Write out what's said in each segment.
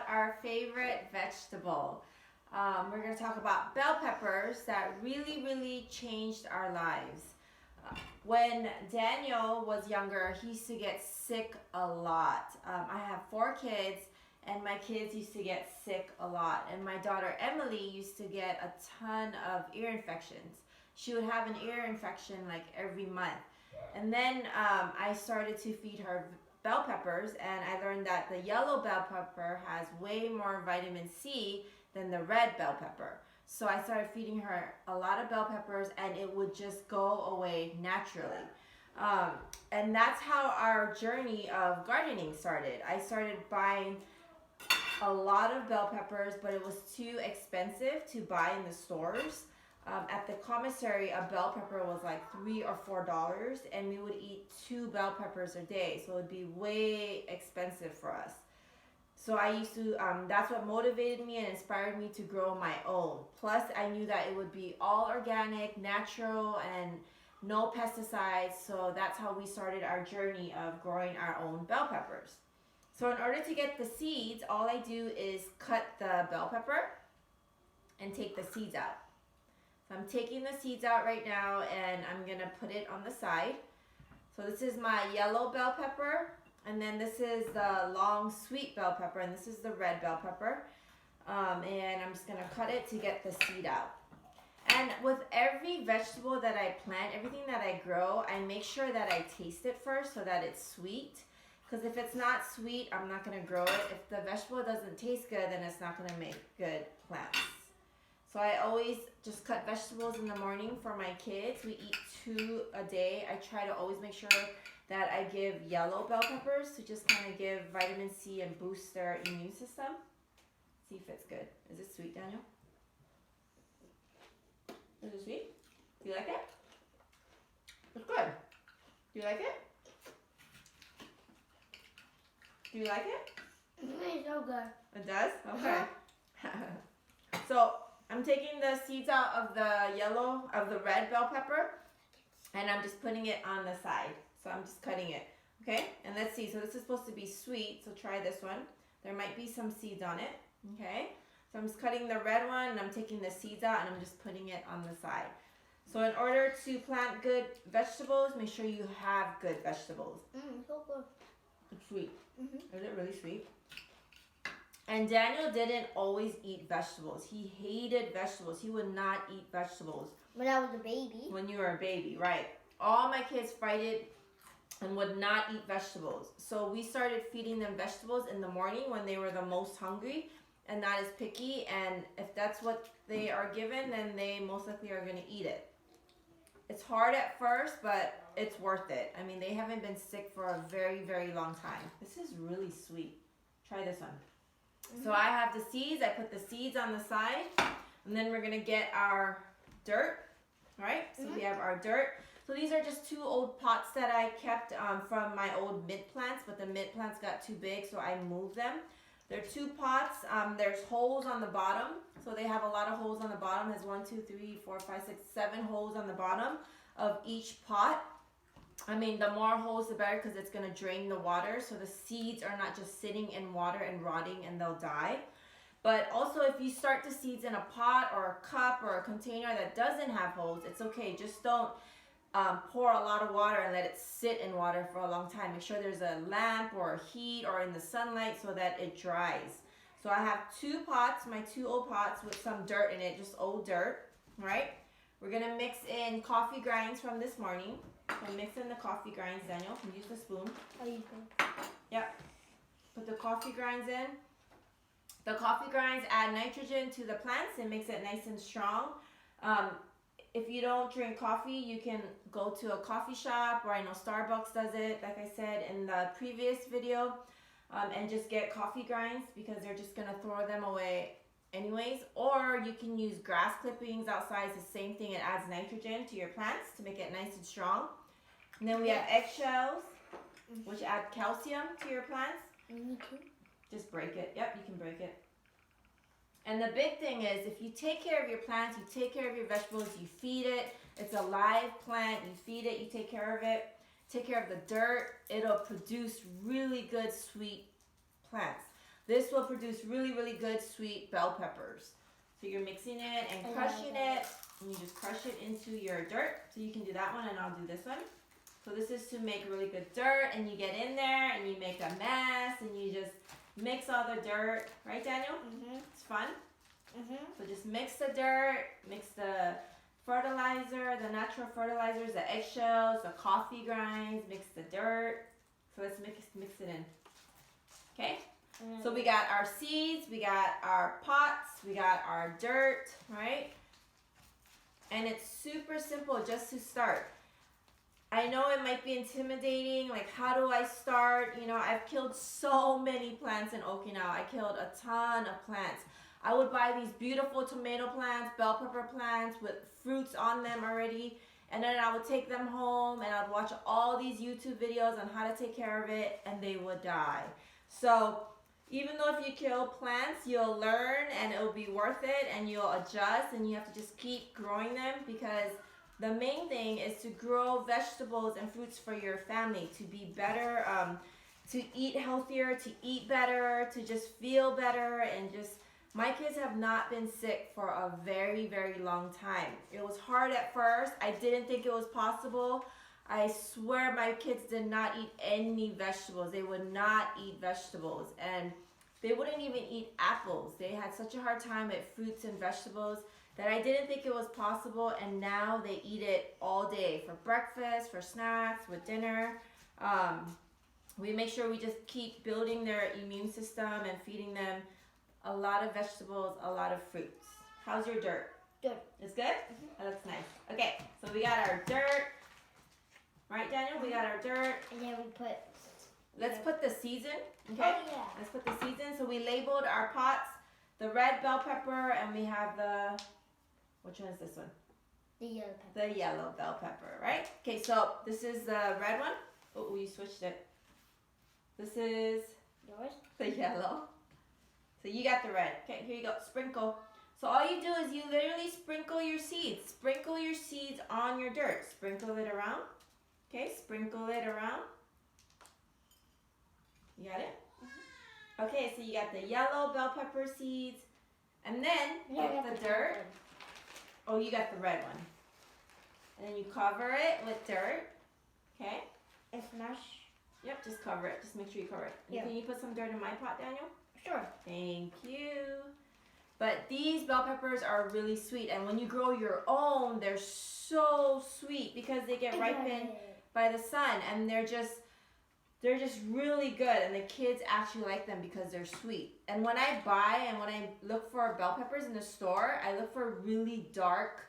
our favorite vegetable. We're going to talk about bell peppers that really changed our lives. When Daniel was younger, he used to get sick a lot. I have 4 kids, and my kids used to get sick a lot. And my daughter Emily used to get a ton of ear infections. She would have an ear infection like every month. And then I started to feed her bell peppers, and I learned that the yellow bell pepper has way more vitamin C than the red bell pepper. So I started feeding her a lot of bell peppers, and it would just go away naturally. And that's how our journey of gardening started. I started buying a lot of bell peppers, but it was too expensive to buy in the stores. At the commissary, a bell pepper was like $3 or $4, and we would eat 2 bell peppers a day, so it would be way expensive for us. So I used to, that's what motivated me and inspired me to grow my own. Plus, I knew that it would be all organic, natural, and no pesticides, so that's how we started our journey of growing our own bell peppers. So in order to get the seeds, all I do is cut the bell pepper and take the seeds out. So I'm taking the seeds out right now, and I'm gonna put it on the side. So this is my yellow bell pepper, and then this is the long sweet bell pepper, and this is the red bell pepper. And I'm just gonna cut it to get the seed out. And with every vegetable that I plant, everything that I grow, I make sure that I taste it first so that it's sweet. Because if it's not sweet, I'm not gonna grow it. If the vegetable doesn't taste good, then it's not gonna make good plants. So I always just cut vegetables in the morning for my kids. We eat 2 a day. I try to always make sure that I give yellow bell peppers to just kind of give vitamin C and boost their immune system. See if it's good. Is it sweet, Daniel? Is it sweet? Do you like it? It's good. Do you like it? Do you like it? It's so good. It does? Okay. So I'm taking the seeds out of the red bell pepper, and I'm just putting it on the side. So I'm just cutting it, okay? And let's see, so this is supposed to be sweet, so try this one. There might be some seeds on it, okay? So I'm just cutting the red one, and I'm taking the seeds out, and I'm just putting it on the side. So in order to plant good vegetables, make sure you have good vegetables. So good. It's sweet. Is it really sweet? And Daniel didn't always eat vegetables. He hated vegetables. He would not eat vegetables. When I was a baby. When you were a baby, right. All my kids fighted and would not eat vegetables. So we started feeding them vegetables in the morning when they were the most hungry and not as picky. And if that's what they are given, then they most likely are going to eat it. It's hard at first, but it's worth it. I mean, they haven't been sick for a very long time. This is really sweet. Try this one. So I have the seeds. I put the seeds on the side, and then we're gonna get our dirt. All right. So we have our dirt. So these are just 2 old pots that I kept from my old mint plants, but the mint plants got too big, so I moved them. They're 2 pots. There's holes on the bottom, so they have a lot of holes on the bottom. There's 1, 2, 3, 4, 5, 6, 7 holes on the bottom of each pot. I mean, the more holes, the better, because it's going to drain the water. So the seeds are not just sitting in water and rotting and they'll die. But also, if you start the seeds in a pot or a cup or a container that doesn't have holes, it's okay. Just don't pour a lot of water and let it sit in water for a long time. Make sure there's a lamp or a heat or in the sunlight so that it dries. So I have 2 pots, my 2 old pots with some dirt in it, just old dirt, right? We're going to mix in coffee grinds from this morning. So mix in the coffee grinds, Daniel. You can use the spoon. How you doing? Yep. Put the coffee grinds in. The coffee grinds add nitrogen to the plants and makes it nice and strong. If you don't drink coffee, you can go to a coffee shop, or I know Starbucks does it, like I said in the previous video, and just get coffee grinds because they're just going to throw them away anyways. Or you can use grass clippings outside. It's the same thing. It adds nitrogen to your plants to make it nice and strong. And then we have eggshells, which add calcium to your plants. Me too. Just break it. Yep, you can break it. And the big thing is, if you take care of your plants, you take care of your vegetables, you feed it. It's a live plant. You feed it, you take care of it. Take care of the dirt. It'll produce really good, sweet plants. this will produce really, really good sweet bell peppers. So you're mixing it and crushing it, and you just crush it into your dirt. So you can do that one, and I'll do this one. So this is to make really good dirt, and you get in there and you make a mess, and you just mix all the dirt, right, Daniel? It's fun. So just mix the dirt, mix the fertilizer, the natural fertilizers, the eggshells, the coffee grinds, mix the dirt. So let's mix it in. Okay? So we got our seeds, we got our pots, we got our dirt, right? And it's super simple just to start. I know it might be intimidating, like how do I start? You know, I've killed so many plants in Okinawa. I killed a ton of plants. I would buy these beautiful tomato plants, bell pepper plants with fruits on them already. And then I would take them home and I'd watch all these YouTube videos on how to take care of it, and they would die. So even though if you kill plants, you'll learn and it'll be worth it, and you'll adjust, and you have to just keep growing them, because the main thing is to grow vegetables and fruits for your family, to be better, to eat healthier, to eat better, to just feel better, and just, my kids have not been sick for a very, very long time. It was hard at first. I didn't think it was possible. I swear my kids did not eat any vegetables. They would not eat vegetables, and they wouldn't even eat apples. They had such a hard time with fruits and vegetables that I didn't think it was possible, and now they eat it all day for breakfast, for snacks, with dinner. We make sure we just keep building their immune system and feeding them a lot of vegetables, a lot of fruits. How's your dirt? Good. It's good? That looks nice. Okay, so we got our dirt. Right, Daniel? We got our dirt. And then we put... Let's put the seeds in, okay? Oh, yeah. Let's put the seeds in. So we labeled our pots, the red bell pepper, and we have the, which one is this one? The yellow pepper. The yellow bell pepper, right? Okay, so this is the red one. Oh, you switched it. This is Yours? the yellow. So you got the red. Okay, here you go. Sprinkle. So all you do is you literally sprinkle your seeds. Sprinkle your seeds on your dirt. Sprinkle it around. Okay, sprinkle it around. You got it? Okay, so you got the yellow bell pepper seeds. And then get the dirt. Oh, you got the red one. And then you cover it with dirt. Okay? And smash. Yep, just cover it. Just make sure you cover it. Yeah. Can you put some dirt in my pot, Daniel? Sure. Thank you. But these bell peppers are really sweet, and when you grow your own, they're so sweet because they get ripened by the sun, and they're just really good, and the kids actually like them because they're sweet. And when I buy and when I look for bell peppers in the store, I look for really dark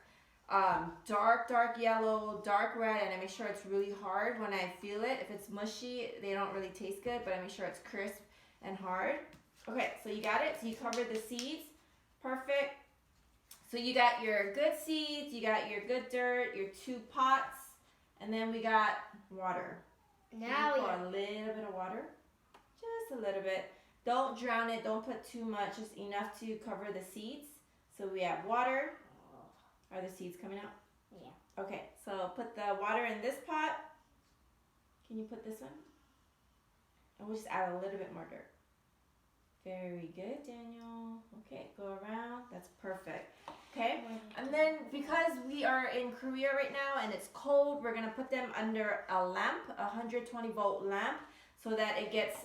yellow, dark red, and I make sure it's really hard when I feel it. If it's mushy, they don't really taste good, but I make sure it's crisp and hard. Okay, so you got it. So you covered the seeds. Perfect. So you got your good seeds, you got your good dirt, your 2 pots, and then we got water. Now we pour a little bit of water. Just a little bit. Don't drown it. Don't put too much. Just enough to cover the seeds. So we have water. Are the seeds coming out? Yeah. Okay, so put the water in this pot. Can you put this one? And we'll just add a little bit more dirt. Very good, Daniel. Okay, go around. That's perfect. Okay, and then because we are in Korea right now and it's cold, we're gonna put them under a lamp, a 120-volt lamp, so that it gets,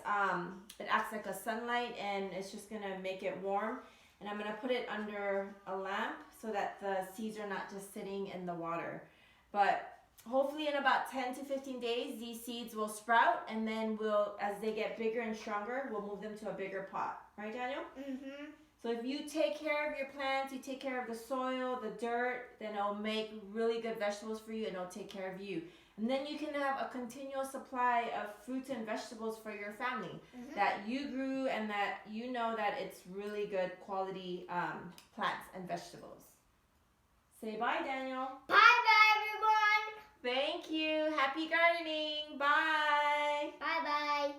it acts like a sunlight, and it's just gonna make it warm. And I'm gonna put it under a lamp so that the seeds are not just sitting in the water. But hopefully in about 10 to 15 days, these seeds will sprout, and then as they get bigger and stronger, we'll move them to a bigger pot. Right, Daniel? Mm-hmm. So if you take care of your plants, you take care of the soil, the dirt, then it'll make really good vegetables for you, and it'll take care of you. And then you can have a continual supply of fruits and vegetables for your family that you grew, and that you know that it's really good quality plants and vegetables. Say bye, Daniel. Bye-bye, everyone. Thank you. Happy gardening. Bye. Bye-bye.